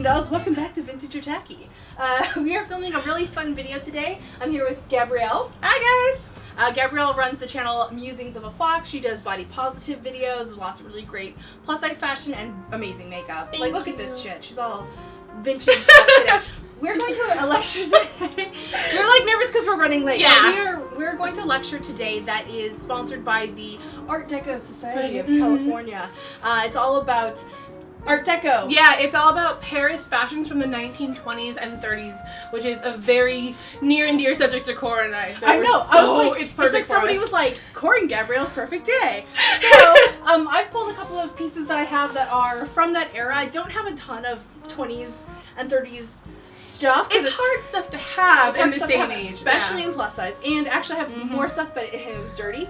dolls, welcome back to Vintageortacky. We are filming a really fun video today. I'm here with Gabrielle. Hi guys! Gabrielle runs the channel Musings of a Fox. She does body positive videos, lots of really great plus size fashion and amazing makeup. Thank look you. at this shit. She's all vintage today. We're going to a lecture today. We're like nervous because we're running late. Yeah. We're going to a lecture today that is sponsored by the Art Deco Society of California. It's all about Art Deco. Yeah, it's all about Paris fashions from the 1920s and 30s, which is a very near and dear subject to Cora and I. So I know. I was like, it's perfect like for somebody us. was like, Cora and Gabrielle's perfect day. So I've pulled a couple of pieces that I have that are from that era. I don't have a ton of 20s and 30s stuff. It's hard stuff to have in this day and age. Especially in plus size. And actually I have more stuff, but it was dirty.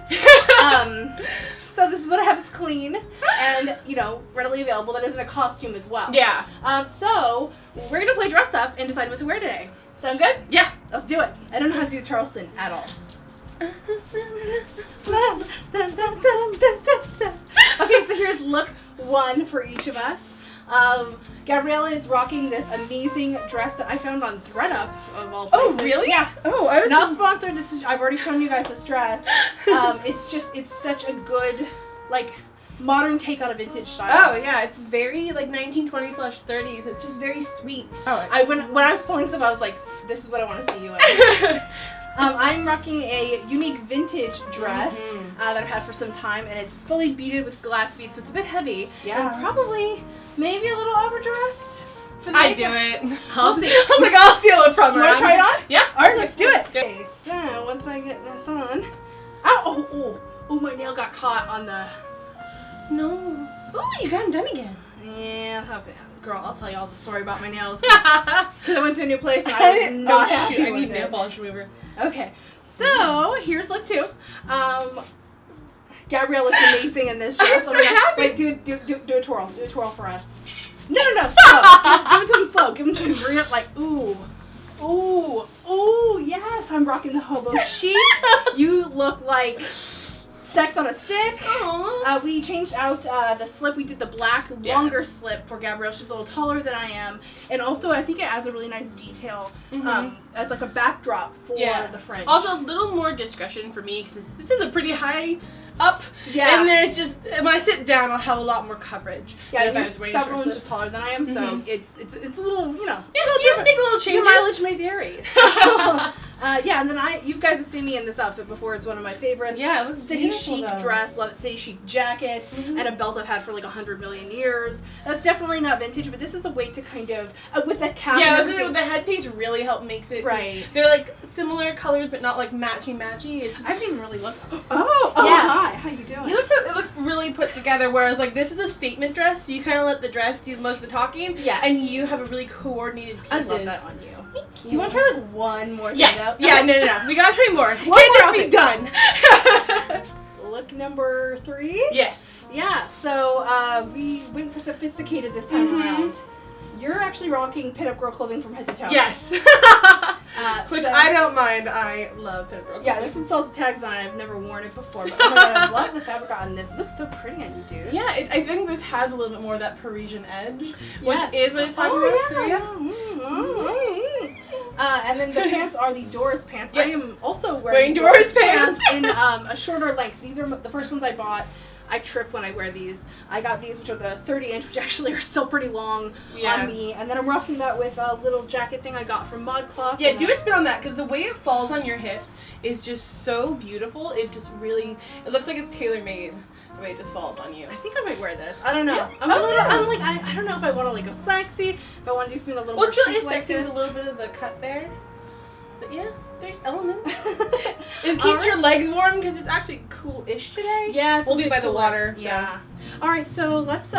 So this is what I have. It's clean and, you know, readily available. That isn't a costume as well. Yeah. So we're going to play dress up and decide what to wear today. Sound good? Yeah. Let's do it. I don't know how to do Charleston at all. Okay, so here's look one for each of us. Gabriella is rocking this amazing dress that I found on ThredUp of all places. Oh, really? Yeah. Oh, I was not sponsored. This is I've already shown you guys this dress. It's such a good like modern take on a vintage style. Oh yeah, it's very like 1920s/30s. It's just very sweet. Oh, when I was pulling stuff, I was like, this is what I want to see you in. I'm rocking a unique vintage dress that I've had for some time, and it's fully beaded with glass beads, so it's a bit heavy. Yeah. And probably maybe a little overdressed. For the I makeup. do it. We'll see. I was like, I'll steal it from her. Do you want to try it on? Yeah. All right, let's do it. Okay. Okay, so once I get this on, oh, my nail got caught on the. No. Oh, you got them done again. Yeah, girl, I'll tell you all the story about my nails because I went to a new place and I was not happy I with need it. nail polish remover. Okay, so here's look two. Gabrielle looks amazing in this dress. I'm so happy. Wait, do a twirl. Do a twirl for us. No, slow. Give it to him slow. Give it to him real, like, ooh. Ooh, yes, I'm rocking the hobo chic. You look like sex on a stick. Aww. We changed out the slip. We did the black, longer slip for Gabrielle. She's a little taller than I am. And also, I think it adds a really nice detail as like a backdrop for the fringe. Also, a little more discretion for me because this is a pretty high up. Yeah. And there's just, when I sit down, I'll have a lot more coverage. Yeah, there's several inches taller than I am, so it's a little, you know. Yeah, you just make a little changes. Your mileage may vary. So, yeah, and then you guys have seen me in this outfit before. It's one of my favorites. Yeah, it looks city chic dress, love it. City chic jacket, and a belt I've had for like 100 million years. That's definitely not vintage, but this is a way to kind of with the cap. Yeah, with the headpiece really help makes it. Right. They're like similar colors, but not like matchy. It's just, I haven't even really looked. Oh, yeah. Hi. How you doing? It looks really put together. Whereas like this is a statement dress, so you kind of let the dress do most of the talking. Yeah. And you have a really coordinated pieces. I love that on you. Do you want to try like one more thing out? Yeah, no. We gotta try more. One Can't more just be done. Look number 3? Yes. Yeah, so we went for sophisticated this time around. You're actually rocking pinup girl clothing from head to toe. Yes. Which so, I don't mind. I love pinup girl clothing. Yeah, this one sells the tags on it. I've never worn it before, but oh my god, I love the fabric on this. It looks so pretty on you, dude. Yeah, I think this has a little bit more of that Parisian edge, Yes. which is what it's talking about. And then the pants are the Doris pants. Yeah. I am also wearing Doris pants in a shorter length. These are the first ones I bought. I trip when I wear these. I got these, which are the 30-inch, which actually are still pretty long on me. And then I'm rocking that with a little jacket thing I got from ModCloth. Yeah, do a spin on that, because the way it falls on your hips is just so beautiful. It just really, it looks like it's tailor-made the way it just falls on you. I think I might wear this. I don't know. Yeah. I don't know if I want to like go sexy, if I want to do something a little more chic Well, it still is like sexy this. with a little bit of the cut there. But yeah, there's elements. It keeps your legs warm because it's actually cool-ish today. Yeah, we'll be by the water. So. Yeah. All right, so let's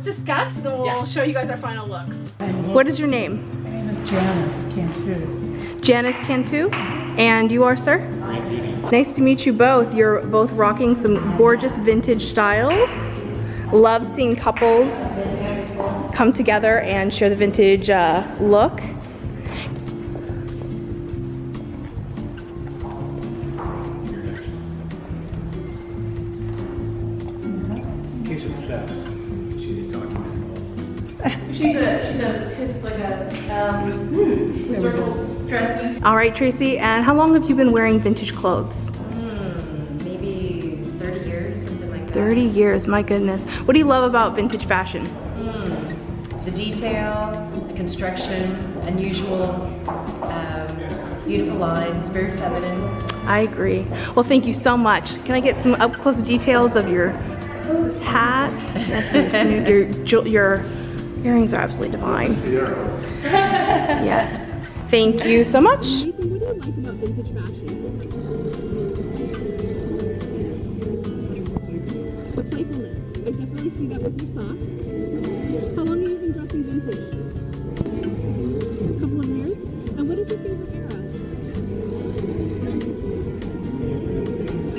discuss, and then we'll show you guys our final looks. What is your name? My name is Janice Cantu. Janice Cantu, and you are, sir? Nice to meet you both. You're both rocking some gorgeous vintage styles. Love seeing couples come together and share the vintage look. She's historical dressy. All right, Tracy, and how long have you been wearing vintage clothes? Maybe 30 years, something like that. 30 years, my goodness. What do you love about vintage fashion? The detail, the construction, unusual, beautiful lines, very feminine. I agree. Well, thank you so much. Can I get some up-close details of your hat? Your earrings are absolutely divine. Yes. Thank you so much. Nathan, what do you like about vintage fashion? The playfulness. I definitely see that with your socks. How long have you been dressing vintage? A couple of years? And what is your favorite era?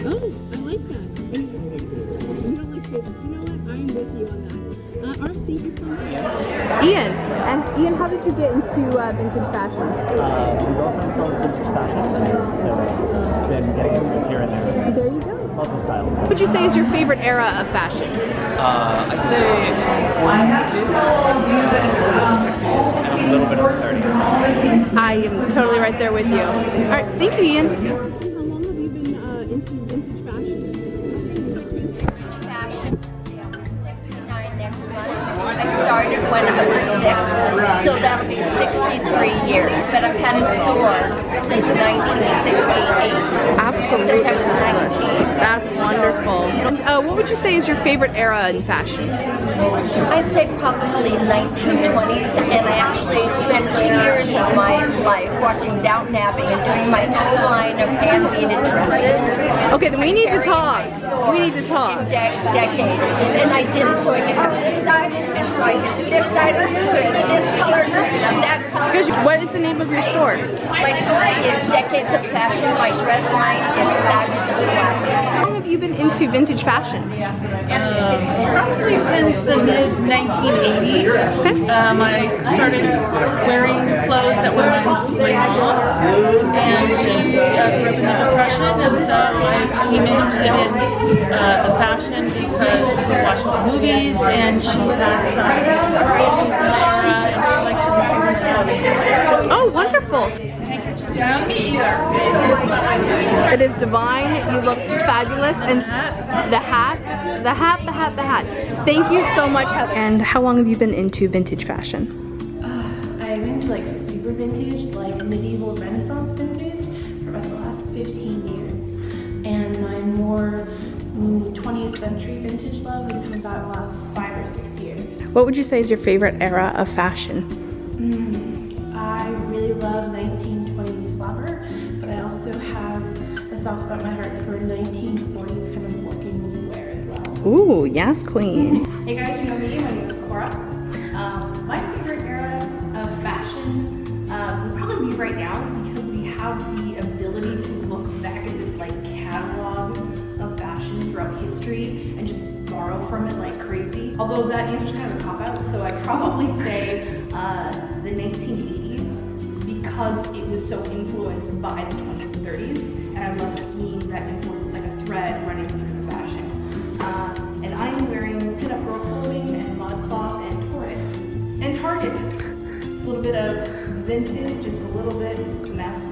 Oh, I like that. You don't like favorites. You know what? I'm with you on that. All right, thank you so much. Ian, how did you get into vintage fashion? My girlfriend sells vintage fashion, so I've been getting into it here and there. There you go. Love the styles. What would you say is your favorite era of fashion? I'd say 40s and 50s, a little bit of the 60s, and a little bit of the 30s. I am totally right there with you. All right, thank you, Ian. How long have you been into vintage fashion? Fashion. 69 next month. I started when I was 6, so that'll be 63 years. But I've had a store since 1968. Absolutely. Since I was 19. That's wonderful. What would you say is your favorite era in fashion? I'd say probably 1920s, and I actually spent 2 years of my life watching Downton Abbey and doing my own line of hand-beaded dresses. Okay, then we need to talk. We need to talk. In decades. And I did it so I could have this size, and so I could do this size, so I could this color, so I could have that color. What is the name of your store? My store is Decades of Fashion. My dress line is Fabulous Fabulous. How long have you been into vintage fashion? Probably since the mid-1980s. I started wearing clothes that were my mom, and she grew up in the Depression, and so I became interested in the fashion because we watched all the movies, and she had some clothing from the era, and she liked to represent. Oh, wonderful. It is divine. You look fabulous. And the hat. Thank you so much. And how long have you been into vintage fashion? I'm into like super vintage, like medieval Renaissance vintage for about the last 15 years. And I'm more 20th century vintage love has come about in the last 5 or 6 years. What would you say is your favorite era of fashion? I really love 1920s flower, but I also have a soft spot in my heart for 1940s kind of working wear as well. Ooh, yes, queen. Hey guys, you know me, my name is Cora. My favorite era of fashion would probably be right now because we have the ability to look back at this like catalog of fashion throughout history and just borrow from it like crazy. Although that answer's kind of a cop-out, so I'd probably say the 1980s because it was so influenced by the 20s and 30s, and I love seeing that influence like a thread running through the fashion. And I'm wearing pinup girl clothing and ModCloth and Torrid and Target. It's a little bit of vintage, it's a little bit mass